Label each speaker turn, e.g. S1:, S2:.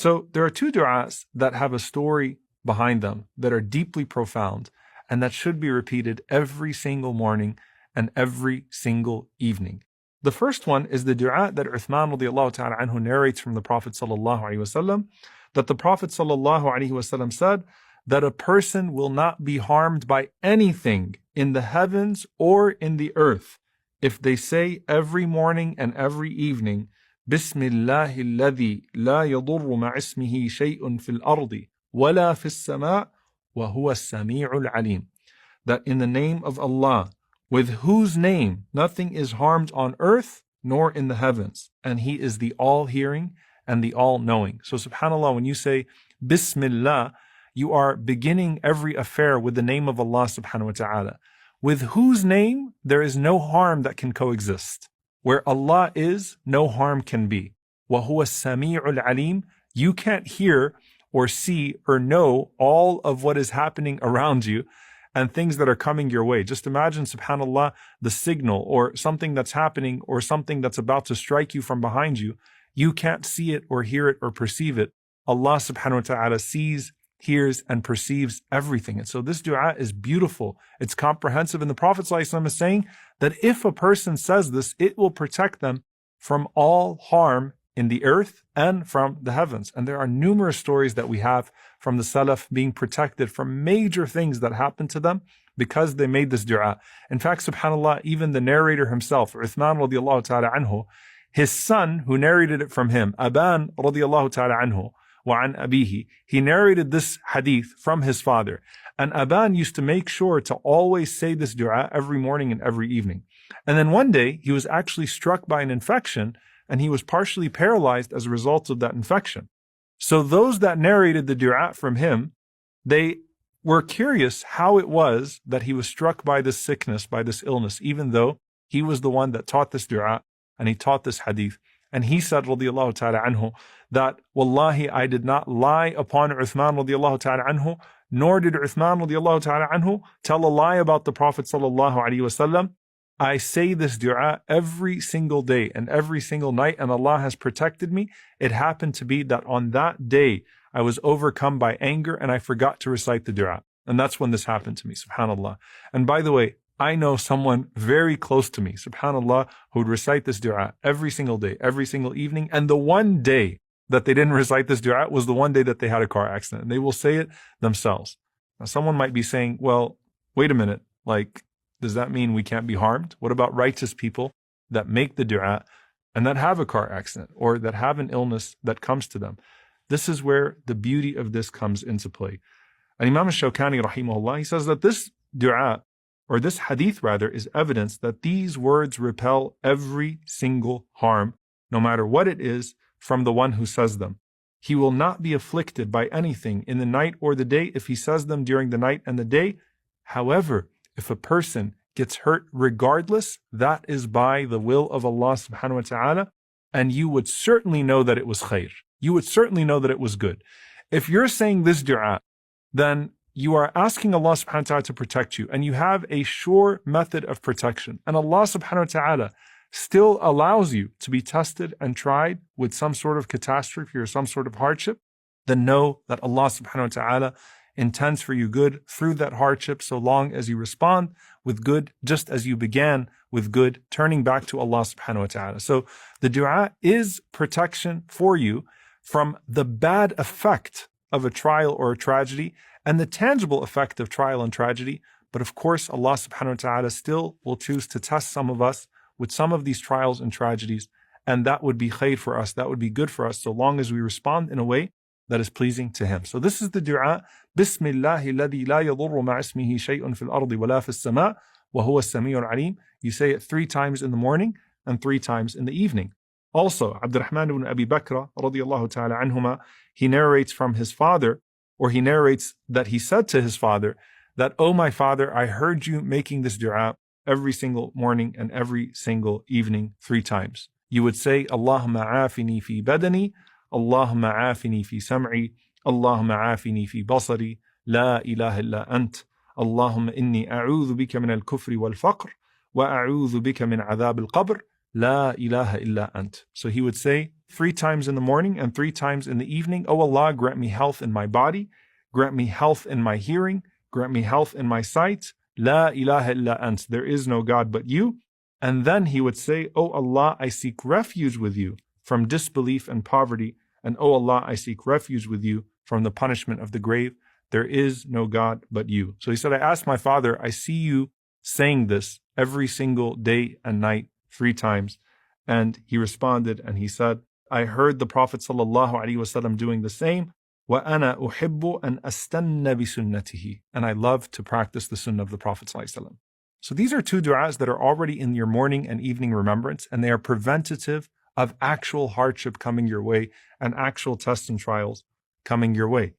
S1: So there are two du'as that have a story behind them that are deeply profound and that should be repeated every single morning and every single evening. The first one is the du'a that Uthman radiallahu ta'ala anhu narrates from the Prophet sallallahu alaihi wasallam, that the Prophet sallallahu alaihi wasallam said that a person will not be harmed by anything in the heavens or in the earth if they say every morning and every evening, Bismillahi alladhi la yadurru ma'ismihi shay'un fil ardi wala fis sama' wa huwa as-sami'ul alim. That in the name of Allah, with whose name nothing is harmed on earth nor in the heavens, and He is the all-hearing and the all-knowing. So subhanAllah, when you say Bismillah, you are beginning every affair with the name of Allah subhanahu wa ta'ala, with whose name there is no harm that can coexist. Where Allah is, no harm can be. وَهُوَ السَّمِيعُ الْعَلِيمُ. You can't hear or see or know all of what is happening around you and things that are coming your way. Just imagine, subhanAllah, the signal or something that's happening or something that's about to strike you from behind you. You can't see it or hear it or perceive it. Allah subhanahu wa ta'ala sees, hears, and perceives everything. And so this dua is beautiful. It's comprehensive. And the Prophet ﷺ is saying that if a person says this, it will protect them from all harm in the earth and from the heavens. And there are numerous stories that we have from the Salaf being protected from major things that happened to them because they made this dua. In fact, subhanAllah, even the narrator himself, Uthman radiallahu ta'ala anhu, his son who narrated it from him, Aban radiallahu ta'ala anhu, وعن أبيه, he narrated this hadith from his father. And Aban used to make sure to always say this dua every morning and every evening. And then one day, he was actually struck by an infection and he was partially paralyzed as a result of that infection. So those that narrated the dua from him, they were curious how it was that he was struck by this sickness, by this illness, even though he was the one that taught this dua and he taught this hadith. And he said, radiallahu ta'ala anhu, that, Wallahi, I did not lie upon Uthman radiallahu ta'ala anhu, nor did Uthman radiallahu ta'ala anhu tell a lie about the Prophet sallallahu alaihi wasallam. I say this dua every single day and every single night, and Allah has protected me. It happened to be that on that day, I was overcome by anger and I forgot to recite the dua. And that's when this happened to me, subhanAllah. And by the way, I know someone very close to me, subhanAllah, who would recite this dua every single day, every single evening. And the one day that they didn't recite this dua was the one day that they had a car accident. And they will say it themselves. Now, someone might be saying, well, wait a minute, like, does that mean we can't be harmed? What about righteous people that make the dua and that have a car accident or that have an illness that comes to them? This is where the beauty of this comes into play. And Imam al-Shawkani, rahimahullah, he says that this dua, or this hadith rather, is evidence that these words repel every single harm, no matter what it is, from the one who says them. He will not be afflicted by anything in the night or the day if he says them during the night and the day. However, if a person gets hurt regardless, that is by the will of Allah subhanahu wa ta'ala, and you would certainly know that it was khair. You would certainly know that it was good. If you're saying this dua, then you are asking Allah subhanahu wa ta'ala to protect you, and you have a sure method of protection. And Allah subhanahu wa ta'ala still allows you to be tested and tried with some sort of catastrophe or some sort of hardship, then know that Allah subhanahu wa ta'ala intends for you good through that hardship, so long as you respond with good, just as you began with good, turning back to Allah subhanahu wa ta'ala. So the dua is protection for you from the bad effect of a trial or a tragedy and the tangible effect of trial and tragedy. But of course, Allah subhanahu wa ta'ala still will choose to test some of us with some of these trials and tragedies. And that would be khair for us. That would be good for us, so long as we respond in a way that is pleasing to Him. So this is the dua, Bismillahi alladhi la yadurru ma'ismihi shay'un fil ardi wa la fis sama' wa huwa as-sami'ul alim. You say it 3 times in the morning and 3 times in the evening. Also, Abdurrahman ibn Abi Bakr radiyallahu ta'ala anhuma, he narrates from his father, or he narrates that he said to his father that, "Oh my father, I heard you making this dua every single morning and every single evening 3 times. You would say, Allahumma afini fi badani, Allahumma afini fi sam'i, Allahumma afini fi basari, la ilaha illa ant, Allahumma inni a'udhu bika min al-kufri wal-faqr, wa a'udhu bika min adhab al-qabr, la ilaha illa ant." So he would say 3 times in the morning and 3 times in the evening. O Allah, grant me health in my body, grant me health in my hearing, grant me health in my sight. La ilaha illa ant, there is no God but you. And then he would say, O Allah, I seek refuge with you from disbelief and poverty. And O Allah, I seek refuge with you from the punishment of the grave. There is no God but you. So he said, I asked my father, I see you saying this every single day and night 3 times. And he responded and he said, I heard the Prophet ﷺ doing the same. وَأَنَا أُحِبُّ أَنْ أَسْتَنَّ بِسُنَّتِهِ. And I love to practice the sunnah of the Prophet ﷺ. So these are 2 du'as that are already in your morning and evening remembrance, and they are preventative of actual hardship coming your way and actual tests and trials coming your way.